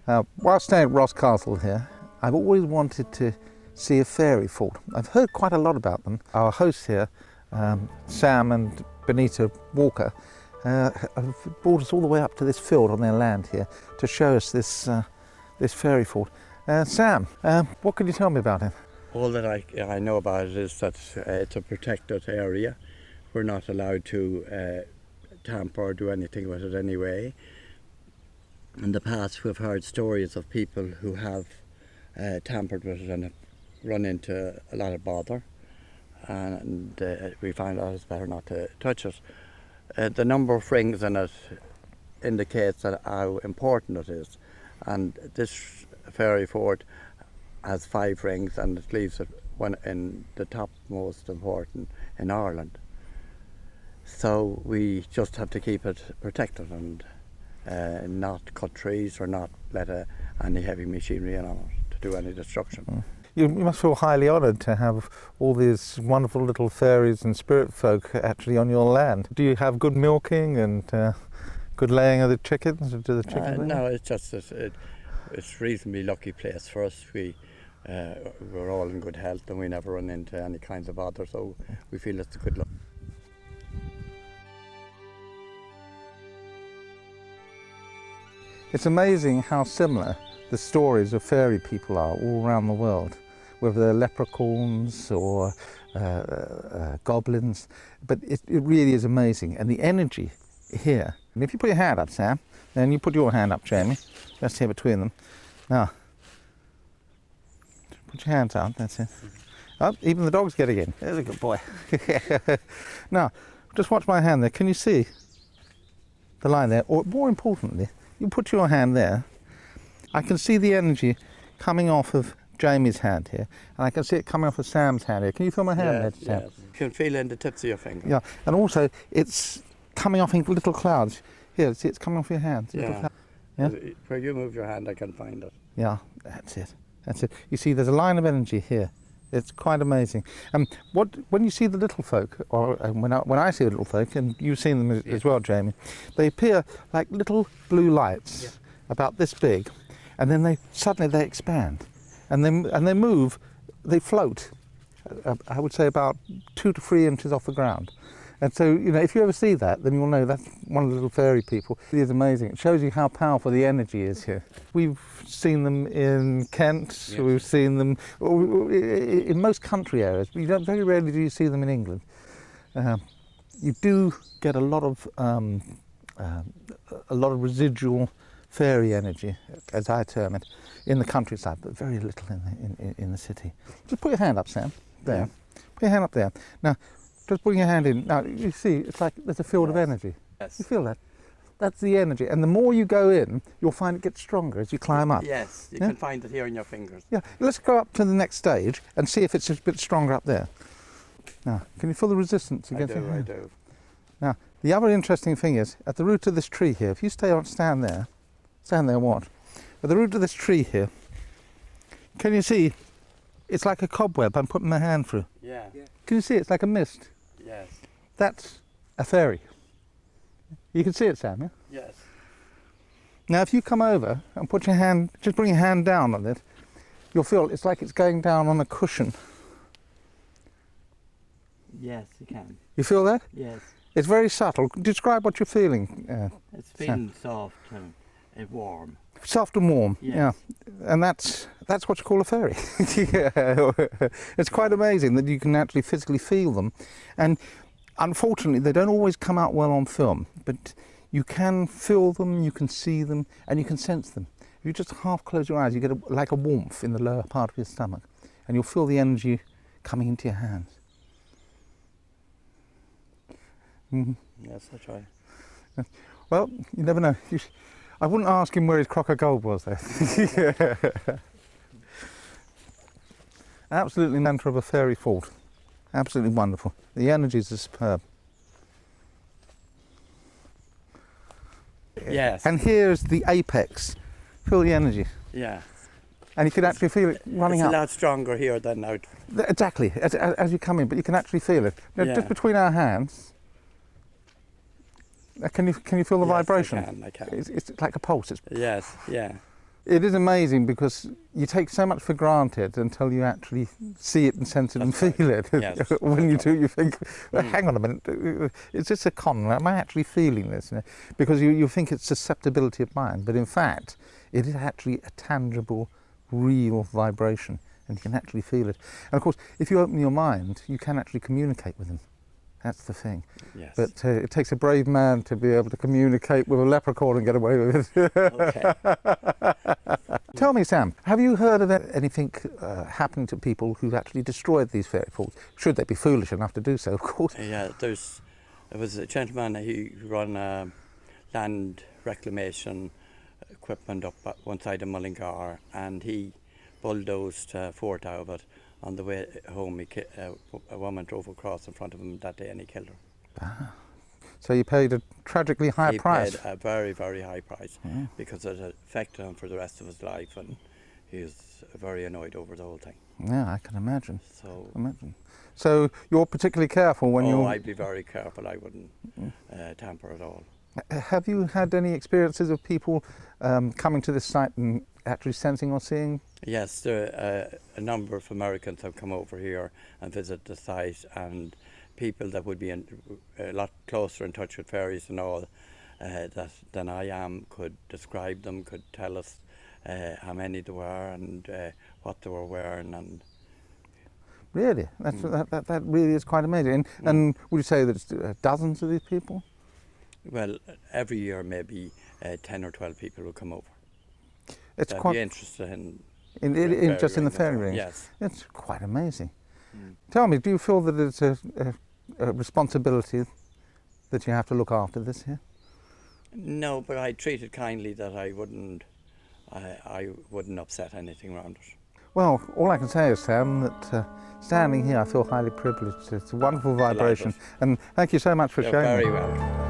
While staying at Ross Castle here, I've always wanted to see a fairy fort. I've heard quite a lot about them. Our hosts here, Sam and Benita Walker, have brought us all the way up to this field on their land here to show us this fairy fort. Sam, what can you tell me about it? All that I know about it is that it's a protected area. We're not allowed to tamper or do anything with it anyway. In the past we've heard stories of people who have tampered with it and have run into a lot of bother, and we find out it's better not to touch it. The number of rings in it indicates that how important it is, and this fairy fort has 5 rings, and it leaves it one in the top most important in Ireland. So we just have to keep it protected and not cut trees or not let any heavy machinery in on it to do any destruction. You must feel highly honoured to have all these wonderful little fairies and spirit folk actually on your land. Do you have good milking and good laying of the chickens? Do the chickens no, it's just it's a reasonably lucky place for us. We're all in good health and we never run into any kinds of bother, so we feel it's a good luck. It's amazing how similar the stories of fairy people are all around the world, whether they're leprechauns or goblins, but it really is amazing. And the energy here, and if you put your hand up, Sam, then you put your hand up, Jamie, that's here between them. Now, put your hands out, that's it. Oh, even the dog's getting in, there's a good boy. Now, just watch my hand there, can you see the line there? Or more importantly, you put your hand there, I can see the energy coming off of Jamie's hand here, and I can see it coming off of Sam's hand here. Can you feel my hand there, Sam? Yes. You can feel it in the tips of your fingers. Yeah, and also it's coming off in little clouds. Here, see, it's coming off your hand. Yeah. Yeah. Where you move your hand, I can find it. Yeah, that's it. That's it. You see, there's a line of energy here. It's quite amazing. When you see the little folk, or when I see the little folk, and you've seen them as well, Jamie, they appear like little blue lights, about this big, and then suddenly they expand, and they move, they float. I would say about 2 to 3 inches off the ground. And so, you know, if you ever see that, then you'll know that's one of the little fairy people. It is amazing. It shows you how powerful the energy is here. We've seen them in Kent, yes. We've seen them in most country areas. Very rarely do you see them in England. You do get a lot of residual fairy energy, as I term it, in the countryside, but very little in the city. Just put your hand up, Sam. There. Yeah. Put your hand up there. Now, just putting your hand in. Now, you see, it's like there's a field of energy. Yes. You feel that? That's the energy. And the more you go in, you'll find it gets stronger as you climb up. Yes, you can find it here in your fingers. Yeah. Let's go up to the next stage and see if it's a bit stronger up there. Now, can you feel the resistance against your hand? I do. Now, the other interesting thing is, at the root of this tree here, if you stand there what? At the root of this tree here, can you see, it's like a cobweb I'm putting my hand through. Yeah. Can you see it's like a mist? Yes. That's a fairy. You can see it, Sam, yeah? Yes. Now, if you come over and put your hand, just bring your hand down on it, you'll feel it's like it's going down on a cushion. Yes, you can. You feel that? Yes. It's very subtle. Describe what you're feeling. It's feeling soft and warm. Soft and warm, yes. Yeah. And that's what you call a fairy. Yeah. It's quite amazing that you can actually physically feel them. And unfortunately, they don't always come out well on film, but you can feel them, you can see them, and you can sense them. If you just half close your eyes, you get like a warmth in the lower part of your stomach, and you'll feel the energy coming into your hands. Mm-hmm. Yes, I try. Well, you never know. I wouldn't ask him where his crock of gold was, though. Absolutely centre of a fairy fort. Absolutely wonderful. The energies are superb. Yes. And here's the apex. Feel the energy. Yeah. And you can actually feel it running up. It's a lot stronger here than out. Exactly, as you come in, but you can actually feel it. Now, just between our hands, can you feel the vibration? I can. It's like a pulse. Yes, yeah. It is amazing because you take so much for granted until you actually see it and sense it and feel it. Yes, When you do, you think, well, hang on a minute, is this a con? Am I actually feeling this? You know? Because you think it's susceptibility of mind, but in fact, it is actually a tangible, real vibration, and you can actually feel it. And of course, if you open your mind, you can actually communicate with them. That's the thing. Yes. But it takes a brave man to be able to communicate with a leprechaun and get away with it. Okay. Tell me, Sam, have you heard of anything happening to people who've actually destroyed these fairy pools? Should they be foolish enough to do so, of course. Yeah, there was a gentleman who run land reclamation equipment up at one side of Mullingar, and he bulldozed a fort out of it. On the way home, a woman drove across in front of him that day and he killed her. Ah. So you paid a tragically high price? He paid a very, very high price because it affected him for the rest of his life, and he was very annoyed over the whole thing. Yeah, I can imagine. So you're particularly careful when you're... Oh, I'd be very careful. I wouldn't tamper at all. Have you had any experiences of people coming to this site and actually sensing or seeing? Yes, a number of Americans have come over here and visit the site, and people that would be a lot closer in touch with fairies and all than I am could describe them, could tell us how many there were and what they were wearing. And really? That really is quite amazing. And would you say that it's dozens of these people? Well, every year maybe 10 or 12 people will come over. It's They'd quite be interested in just in the fairy rings. Yes. It's quite amazing. Tell me, do you feel that it's a responsibility that you have to look after this here? No, but I treat it kindly that I wouldn't upset anything around it. Well, all I can say is, Sam, that standing here I feel highly privileged. It's a wonderful vibration. And thank you so much for You're sharing very it. welcome.